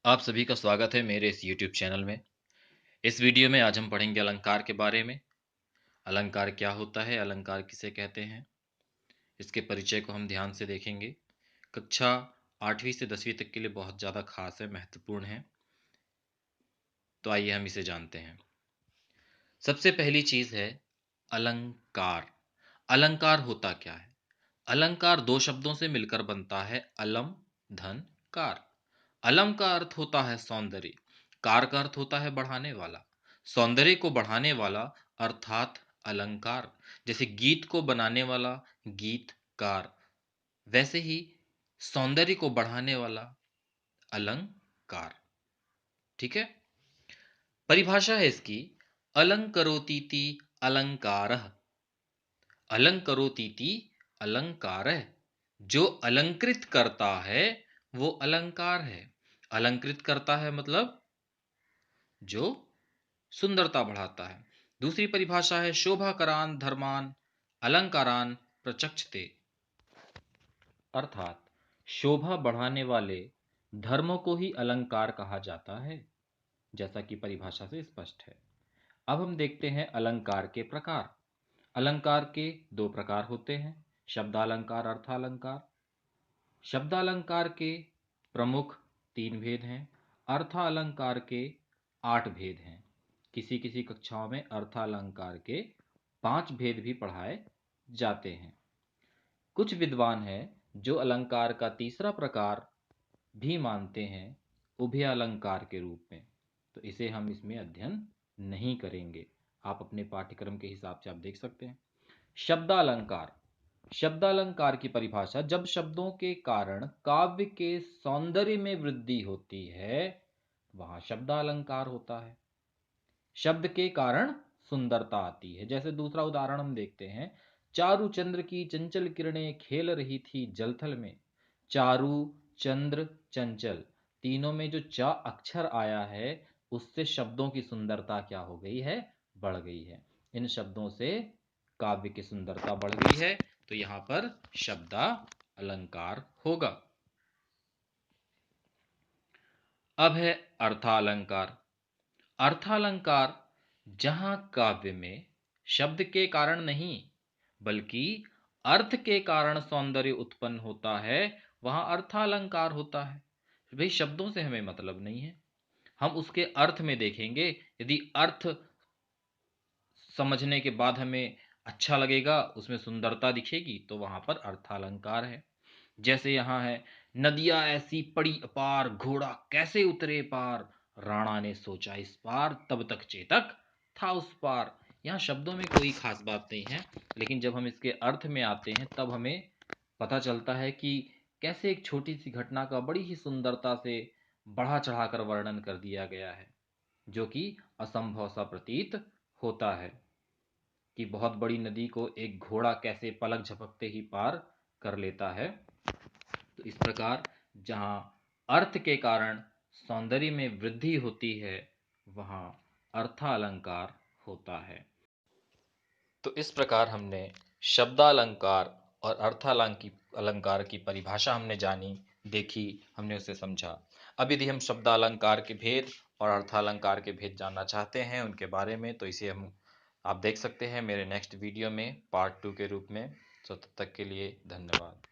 आप सभी का स्वागत है मेरे इस YouTube चैनल में। इस वीडियो में आज हम पढ़ेंगे अलंकार के बारे में। अलंकार क्या होता है? अलंकार किसे कहते हैं? इसके परिचय को हम ध्यान से देखेंगे। कक्षा 8वीं से 10वीं तक के लिए बहुत ज़्यादा खास है, महत्वपूर्ण है। तो आइए हम इसे जानते हैं। सबसे पहली चीज़ है अलंकार। अलंकार होता क्या है? अलंकार दो शब्दों से मिलकर बनता है अलम, धन, कार। अलम का अर्थ होता है सौंदर्य, कार का अर्थ होता है बढ़ाने वाला। सौंदर्य को बढ़ाने वाला अर्थात अलंकार। जैसे गीत को बनाने वाला गीतकार, वैसे ही सौंदर्य को बढ़ाने वाला अलंकार। ठीक है। परिभाषा है इसकी, अलंकरोतीति अलंकारः। अलंकरोतीति अलंकारः। जो अलंकृत करता है वो अलंकार है। अलंकृत करता है मतलब जो सुंदरता बढ़ाता है। दूसरी परिभाषा है शोभाकरान धर्मान अलंकारान प्रचक्षते। अर्थात शोभा बढ़ाने वाले धर्मों को ही अलंकार कहा जाता है, जैसा कि परिभाषा से स्पष्ट है। अब हम देखते हैं अलंकार के प्रकार। अलंकार के दो प्रकार होते हैं, शब्दालंकार, अर्थालंकार। शब्दालंकार के प्रमुख तीन भेद हैं, अर्थालंकार के 8 भेद हैं। किसी किसी कक्षाओं में अर्थालंकार के 5 भेद भी पढ़ाए जाते हैं। कुछ विद्वान हैं जो अलंकार का तीसरा प्रकार भी मानते हैं उभयालंकार के रूप में, तो इसे हम इसमें अध्ययन नहीं करेंगे। आप अपने पाठ्यक्रम के हिसाब से आप देख सकते हैं। शब्दालंकार। शब्दालंकार की परिभाषा, जब शब्दों के कारण काव्य के सौंदर्य में वृद्धि होती है वहां शब्दालंकार होता है। शब्द के कारण सुंदरता आती है। जैसे दूसरा उदाहरण हम देखते हैं, चारु चंद्र की चंचल किरणें खेल रही थी जलथल में। चारु, चंद्र, चंचल, तीनों में जो चा अक्षर आया है उससे शब्दों की सुंदरता क्या हो गई है? बढ़ गई है। इन शब्दों से काव्य की सुंदरता बढ़ गई है, तो यहां पर शब्दा अलंकार होगा। अब है अर्थालंकार। अर्थालंकार जहां काव्य में शब्द के कारण नहीं बल्कि अर्थ के कारण सौंदर्य उत्पन्न होता है वहां अर्थालंकार होता है। भाई शब्दों से हमें मतलब नहीं है, हम उसके अर्थ में देखेंगे। यदि अर्थ समझने के बाद हमें अच्छा लगेगा, उसमें सुंदरता दिखेगी, तो वहां पर अर्थालंकार है। जैसे यहाँ है, नदियां ऐसी पड़ी अपार घोड़ा कैसे उतरे पार। राणा ने सोचा इस पार तब तक चेतक था उस पार। यहाँ शब्दों में कोई खास बात नहीं है, लेकिन जब हम इसके अर्थ में आते हैं तब हमें पता चलता है कि कैसे एक छोटी सी घटना का बड़ी ही सुंदरता से बढ़ा चढ़ाकर वर्णन कर दिया गया है, जो कि असंभव सा प्रतीत होता है कि बहुत बड़ी नदी को एक घोड़ा कैसे पलक झपकते ही पार कर लेता है। तो इस प्रकार जहाँ अर्थ के कारण सौंदर्य में वृद्धि होती है वहाँ अर्थालंकार होता है। तो इस प्रकार हमने शब्दालंकार और अर्थालंकार की परिभाषा हमने जानी, देखी, हमने उसे समझा। अब यदि हम शब्दालंकार के भेद और अर्थालंकार के भेद जानना चाहते हैं उनके बारे में, तो इसे हम आप देख सकते हैं मेरे नेक्स्ट वीडियो में पार्ट 2 के रूप में। तो तब तक के लिए धन्यवाद।